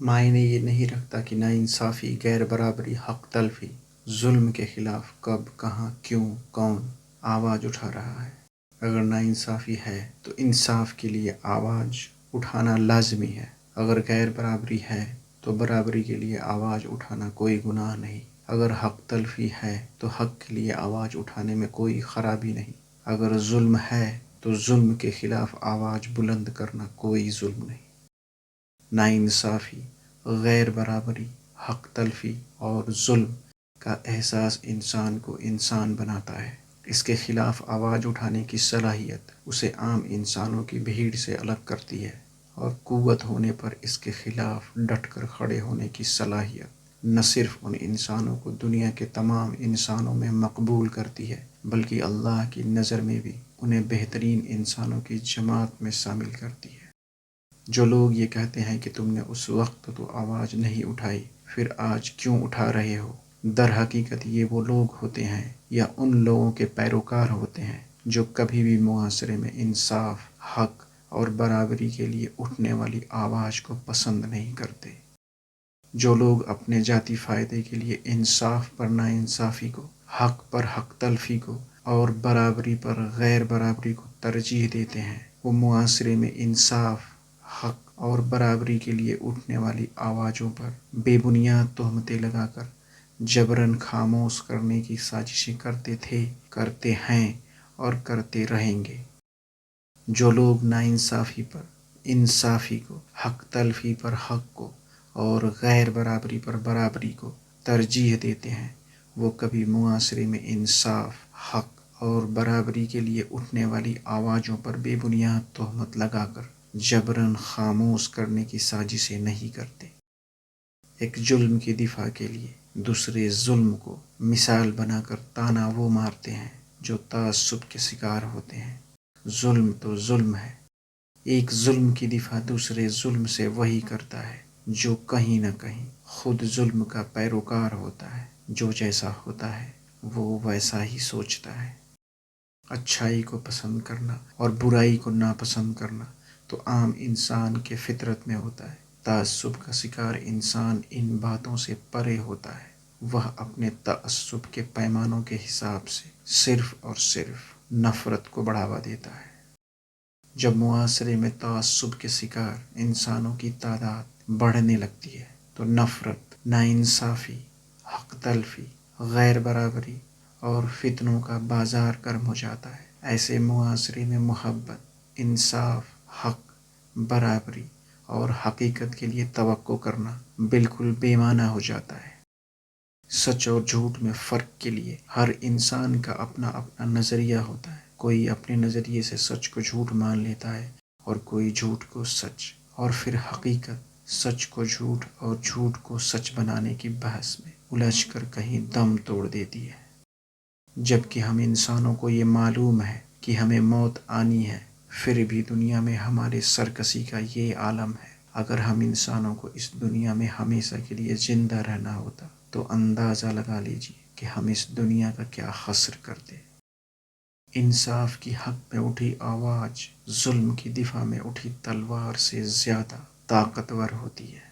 معنی یہ نہیں رکھتا کہ ناانصافی، غیر برابری، حق تلفی، ظلم کے خلاف کب، کہاں، کیوں، کون آواز اٹھا رہا ہے۔ اگر ناانصافی ہے تو انصاف کے لیے آواز اٹھانا لازمی ہے۔ اگر غیر برابری ہے تو برابری کے لیے آواز اٹھانا کوئی گناہ نہیں۔ اگر حق تلفی ہے تو حق کے لیے آواز اٹھانے میں کوئی خرابی نہیں۔ اگر ظلم ہے تو ظلم کے خلاف آواز بلند کرنا کوئی ظلم نہیں۔ ناانصافی، غیر برابری، حق تلفی اور ظلم کا احساس انسان کو انسان بناتا ہے۔ اس کے خلاف آواز اٹھانے کی صلاحیت اسے عام انسانوں کی بھیڑ سے الگ کرتی ہے، اور قوت ہونے پر اس کے خلاف ڈٹ کر کھڑے ہونے کی صلاحیت نہ صرف ان انسانوں کو دنیا کے تمام انسانوں میں مقبول کرتی ہے بلکہ اللہ کی نظر میں بھی انہیں بہترین انسانوں کی جماعت میں شامل کرتی ہے۔ جو لوگ یہ کہتے ہیں کہ تم نے اس وقت تو آواز نہیں اٹھائی، پھر آج کیوں اٹھا رہے ہو، در حقیقت یہ وہ لوگ ہوتے ہیں یا ان لوگوں کے پیروکار ہوتے ہیں جو کبھی بھی معاشرے میں انصاف، حق اور برابری کے لیے اٹھنے والی آواز کو پسند نہیں کرتے۔ جو لوگ اپنے ذاتی فائدے کے لیے انصاف پر ناانصافی کو، حق پر حق تلفی کو اور برابری پر غیر برابری کو ترجیح دیتے ہیں، وہ معاشرے میں انصاف، حق اور برابری کے لیے اٹھنے والی آوازوں پر بے بنیاد تہمتیں لگا کر جبراً خاموش کرنے کی سازشیں کرتے تھے، کرتے ہیں اور کرتے رہیں گے۔ جو لوگ ناانصافی پر انصافی کو، حق تلفی پر حق کو اور غیر برابری پر برابری کو ترجیح دیتے ہیں، وہ کبھی معاشرے میں انصاف، حق اور برابری کے لیے اٹھنے والی آوازوں پر بے بنیاد تہمت لگا کر جبراً خاموش کرنے کی سازشیں نہیں کرتے۔ ایک ظلم کی دفاع کے لیے دوسرے ظلم کو مثال بنا کر طعنہ وہ مارتے ہیں جو تعصب کے شکار ہوتے ہیں۔ ظلم تو ظلم ہے۔ ایک ظلم کی دفاع دوسرے ظلم سے وہی کرتا ہے جو کہیں نہ کہیں خود ظلم کا پیروکار ہوتا ہے۔ جو جیسا ہوتا ہے وہ ویسا ہی سوچتا ہے۔ اچھائی کو پسند کرنا اور برائی کو ناپسند کرنا تو عام انسان کے فطرت میں ہوتا ہے۔ تعصب کا شکار انسان ان باتوں سے پرے ہوتا ہے۔ وہ اپنے تعصب کے پیمانوں کے حساب سے صرف اور صرف نفرت کو بڑھاوا دیتا ہے۔ جب معاشرے میں تعصب کے شکار انسانوں کی تعداد بڑھنے لگتی ہے تو نفرت، ناانصافی، حق تلفی، غیر برابری اور فتنوں کا بازار گرم ہو جاتا ہے۔ ایسے معاشرے میں محبت، انصاف، حق، برابری اور حقیقت کے لیے توقع کرنا بالکل بے معنی ہو جاتا ہے۔ سچ اور جھوٹ میں فرق کے لیے ہر انسان کا اپنا اپنا نظریہ ہوتا ہے۔ کوئی اپنے نظریے سے سچ کو جھوٹ مان لیتا ہے اور کوئی جھوٹ کو سچ، اور پھر حقیقت سچ کو جھوٹ اور جھوٹ کو سچ بنانے کی بحث میں الجھ کر کہیں دم توڑ دیتی ہے۔ جبکہ ہم انسانوں کو یہ معلوم ہے کہ ہمیں موت آنی ہے، پھر بھی دنیا میں ہمارے سرکشی کا یہ عالم ہے۔ اگر ہم انسانوں کو اس دنیا میں ہمیشہ کے لیے زندہ رہنا ہوتا تو اندازہ لگا لیجیے کہ ہم اس دنیا کا کیا حشر کرتے۔ انصاف کی حق میں اٹھی آواز ظلم کی دفاع میں اٹھی تلوار سے زیادہ طاقتور ہوتی ہے۔